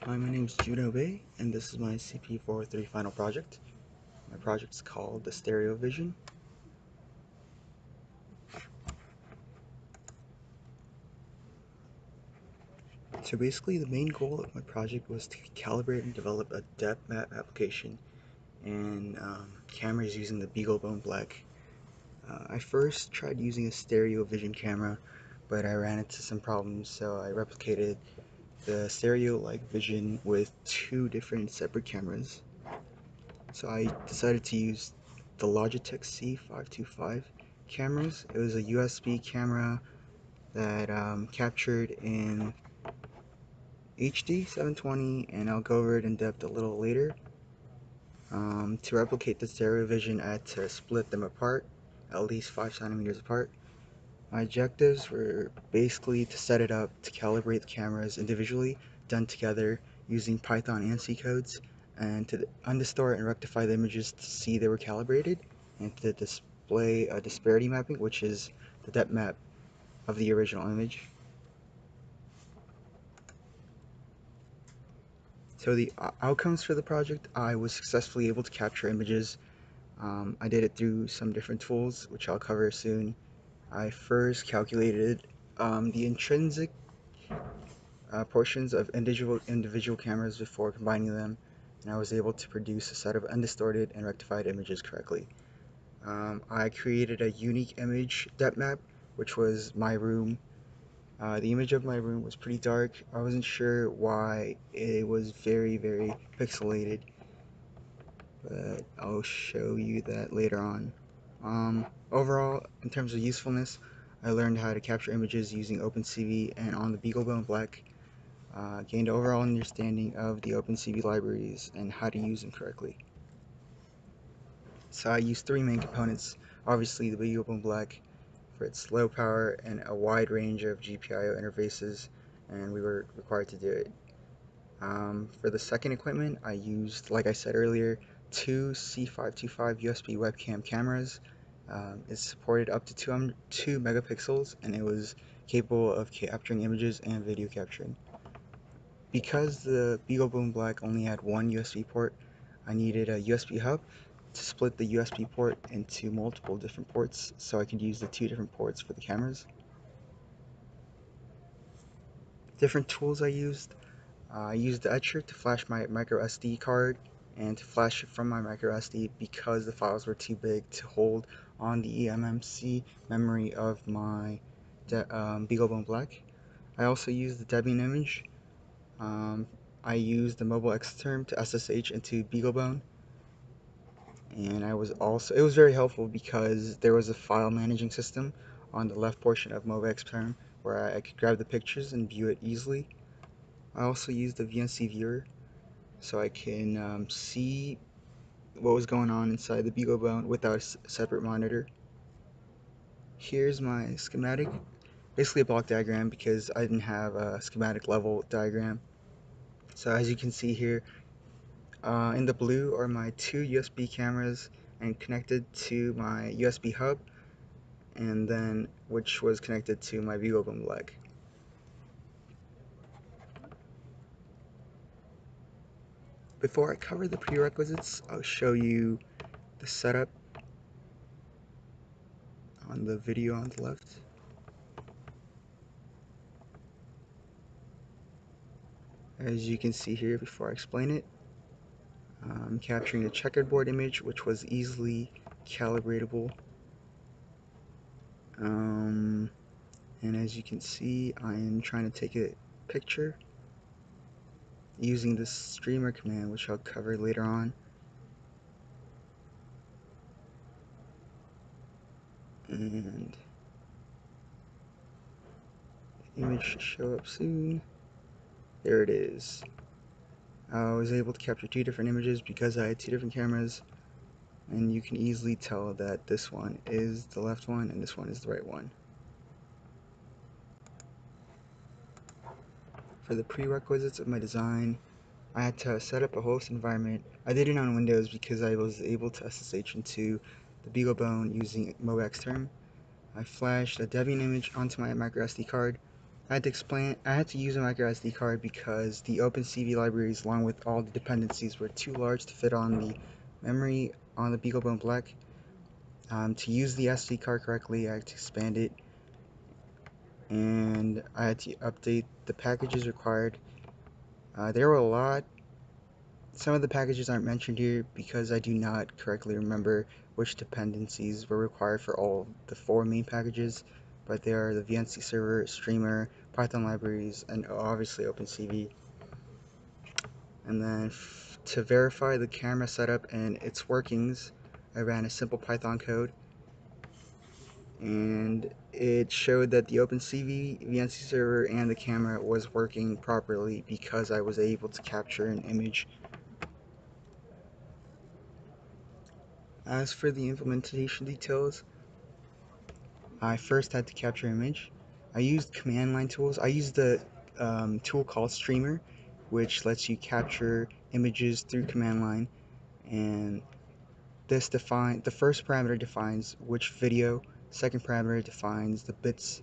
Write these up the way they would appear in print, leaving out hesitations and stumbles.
Hi, my name is UNLV, and this is my CPE 403 final project. My project is called the Streovision. So basically, the main goal of my project was to calibrate and develop a DEP Map application and cameras using the Beagle Bone Black. I first tried using a stereo vision camera, but I ran into some problems, so I replicated the stereo-like vision with two different separate cameras. So I decided to use the Logitech C525 cameras. It was a USB camera that captured in HD 720, and I'll go over it in depth a little later. To replicate the stereo vision, I had to split them apart, at least 5 centimeters apart. My objectives were basically to set it up to calibrate the cameras individually, done together using Python and C codes, and to undistort and rectify the images to see they were calibrated, and to display a disparity mapping, which is the depth map of the original image. So the outcomes for the project, I was successfully able to capture images. I did it through some different tools, which I'll cover soon. I first calculated the intrinsic portions of individual cameras before combining them, and I was able to produce a set of undistorted and rectified images correctly. I created a unique image depth map, which was my room. The image of my room was pretty dark. I wasn't sure why it was very pixelated, but I'll show you that later on. Overall, in terms of usefulness, I learned how to capture images using OpenCV and on the Beagle Bone Black. Gained overall understanding of the OpenCV libraries and how to use them correctly. So I used three main components. Obviously, the Beagle Bone Black for its low power and a wide range of GPIO interfaces, and we were required to do it. For the second equipment, I used, like I said earlier, two C525 USB webcam cameras. It supported up to 2 megapixels, and it was capable of capturing images and video capturing. Because the Beagle Bone Black only had one USB port, I needed a USB hub to split the USB port into multiple different ports so I could use the two different ports for the cameras. Different tools I used the etcher to flash my micro SD card and to flash it from my micro SD because the files were too big to hold on the eMMC memory of my Beagle Bone Black. I also used the Debian image. I used the mobile Xterm to SSH into BeagleBone, and it was very helpful because there was a file managing system on the left portion of mobile Xterm where I could grab the pictures and view it easily. I also used the VNC viewer so I can see what was going on inside the BeagleBone without a separate monitor. Here's my schematic, basically a block diagram because I didn't have a schematic level diagram. So as you can see here, in the blue are my two USB cameras and connected to my USB hub, and then which was connected to my Beagle Bone Black. Before I cover the prerequisites, I'll show you the setup on the video on the left. As you can see here before I explain it, I'm capturing a checkerboard image which was easily calibratable. And as you can see, I am trying to take a picture using the streamer command, which I'll cover later on. And the image should show up soon. There it is. I was able to capture two different images because I had two different cameras, and you can easily tell that this one is the left one and this one is the right one. For the prerequisites of my design, I had to set up a host environment. I did it on Windows because I was able to SSH into the BeagleBone using MoXterm. I flashed a Debian image onto my microSD card, I had to use a micro SD card because the OpenCV libraries, along with all the dependencies, were too large to fit on the memory on the Beagle Black. To use the SD card correctly, I had to expand it, and I had to update the packages required. There were a lot. Some of the packages aren't mentioned here because I do not correctly remember which dependencies were required for all the 4 main packages, but they are the VNC server, streamer, Python libraries, and obviously OpenCV. And then to verify the camera setup and its workings, I ran a simple Python code, and it showed that the OpenCV, VNC server, and the camera was working properly because I was able to capture an image. As for the implementation details, I first had to capture an image. I used command line tools. I used the tool called Streamer, which lets you capture images through command line, and the first parameter defines which video, second parameter defines the bits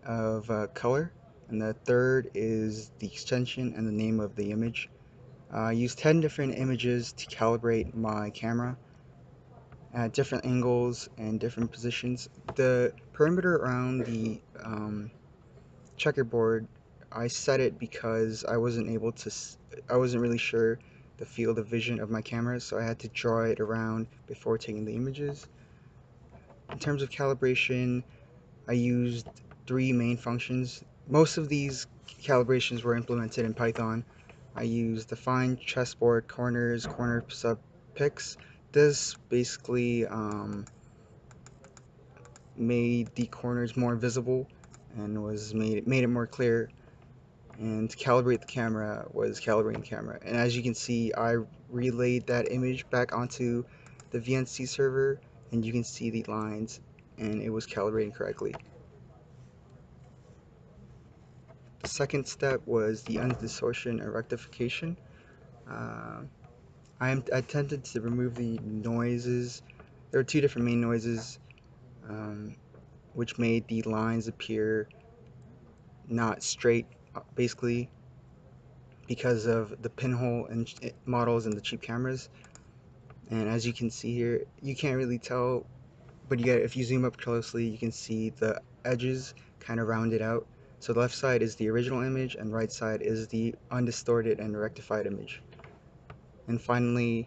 of color, and the third is the extension and the name of the image. I used 10 different images to calibrate my camera at different angles and different positions. The perimeter around the checkerboard, I set it because I wasn't really sure the field of vision of my camera, so I had to draw it around before taking the images. In terms of calibration, I used 3 main functions. Most of these calibrations were implemented in Python. I used define chessboard corners, corner sub pix. This basically made the corners more visible and made it more clear. And to calibrate the camera was calibrating the camera. And as you can see, I relayed that image back onto the VNC server, and you can see the lines, and it was calibrating correctly. The second step was the undistortion and rectification. I attempted to remove the noises. There were 2 different main noises, which made the lines appear not straight, basically, because of the pinhole and models and the cheap cameras. And as you can see here, you can't really tell, but if you zoom up closely, you can see the edges kind of rounded out. So the left side is the original image, and right side is the undistorted and rectified image. And finally,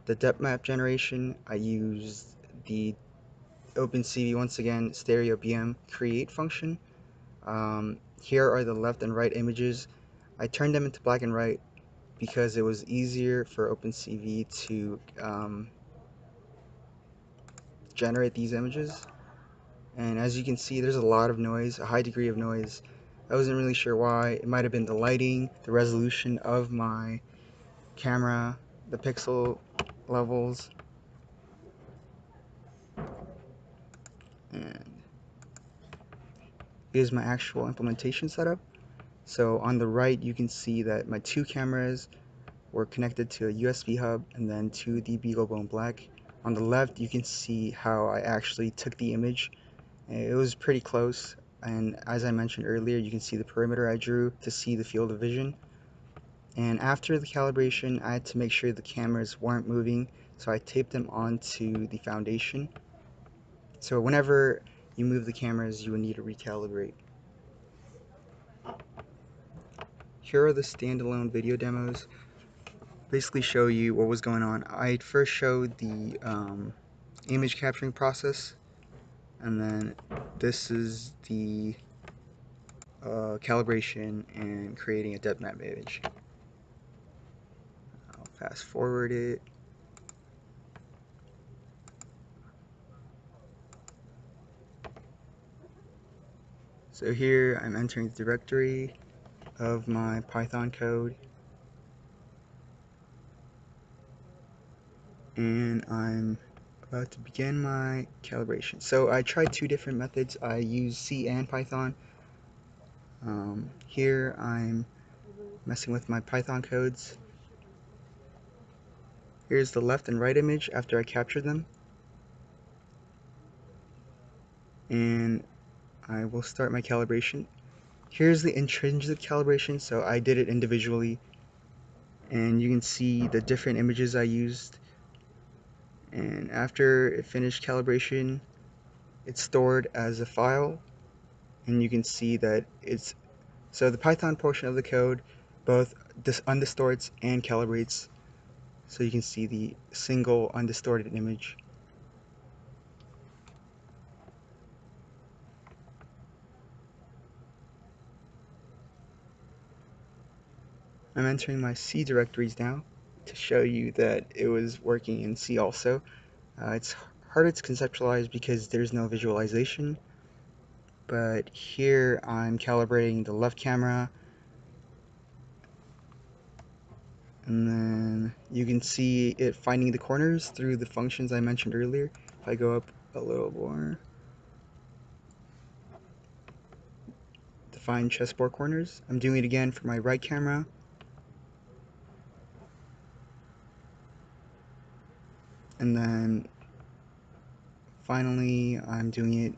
the depth map generation, I used the OpenCV, once again, stereo BM create function. Here are the left and right images. I turned them into black and white because it was easier for OpenCV to generate these images. And as you can see, there's a lot of noise, a high degree of noise. I wasn't really sure why. It might have been the lighting, the resolution of my camera, the pixel levels, and here's my actual implementation setup. So on the right, you can see that my 2 cameras were connected to a USB hub and then to the Beagle Black. On the left, you can see how I actually took the image. It was pretty close, and as I mentioned earlier, you can see the perimeter I drew to see the field of vision. And after the calibration, I had to make sure the cameras weren't moving, so I taped them onto the foundation. So whenever you move the cameras, you would need to recalibrate. Here are the standalone video demos. Basically show you what was going on. I first showed the image capturing process, and then this is the calibration and creating a depth map image. I'll fast forward it. So here I'm entering the directory of my Python code, and I'm about to begin my calibration. So I tried 2 different methods. I used C and Python. Here I'm messing with my Python codes. Here's the left and right image after I captured them, and I will start my calibration. Here's the intrinsic calibration, so I did it individually, and you can see the different images I used. And after it finished calibration, it's stored as a file, and you can see that so the Python portion of the code both undistorts and calibrates, so you can see the single undistorted image. I'm entering my C directories now to show you that it was working in C also. It's harder to conceptualize because there's no visualization, but here I'm calibrating the left camera, and then you can see it finding the corners through the functions I mentioned earlier. If I go up a little more to find chessboard corners, I'm doing it again for my right camera. And then finally I'm doing it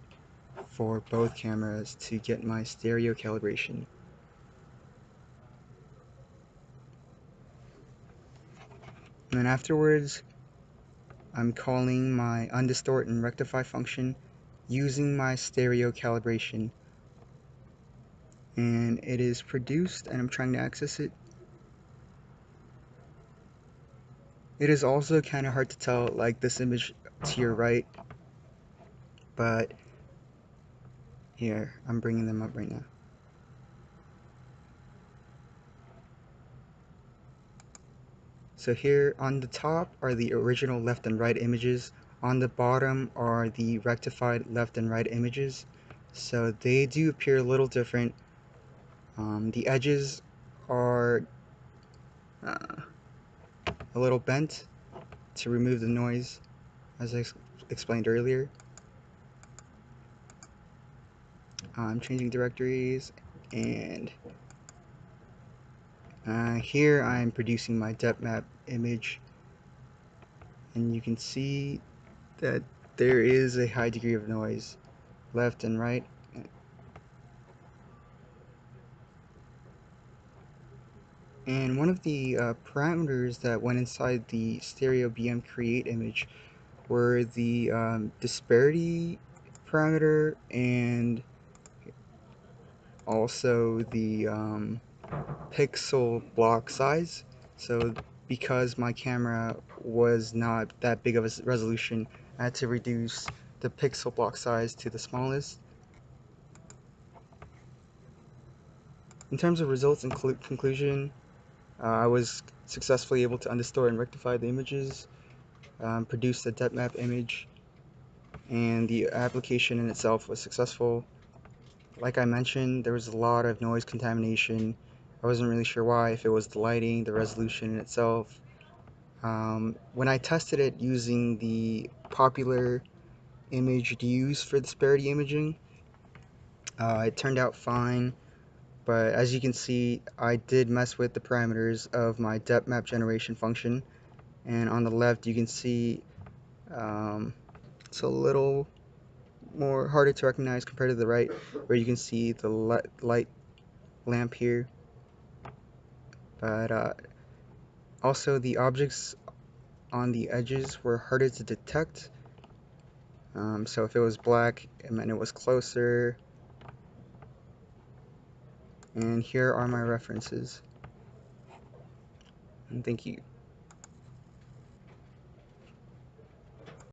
for both cameras to get my stereo calibration. And then afterwards, I'm calling my undistort and rectify function using my stereo calibration. And it is produced, and I'm trying to access it. It is also kind of hard to tell, like this image to your right, but here, I'm bringing them up right now. So here on the top are the original left and right images. On the bottom are the rectified left and right images. So they do appear a little different. The edges are a little bent to remove the noise, as I explained earlier. I'm changing directories, and here I'm producing my DEP Map image, and you can see that there is a high degree of noise left and right. And one of the parameters that went inside the stereo BM create image were the disparity parameter and also the pixel block size. So because my camera was not that big of a resolution, I had to reduce the pixel block size to the smallest. In terms of results and conclusion, I was successfully able to undistort and rectify the images, produce the depth map image, and the application in itself was successful. Like I mentioned, there was a lot of noise contamination. I wasn't really sure why, if it was the lighting, the resolution in itself. When I tested it using the popular image used for disparity imaging, it turned out fine. But as you can see, I did mess with the parameters of my depth map generation function. And on the left, you can see it's a little more harder to recognize compared to the right, where you can see the light lamp here. But also the objects on the edges were harder to detect. So if it was black, it meant it was closer. And here are my references. And thank you.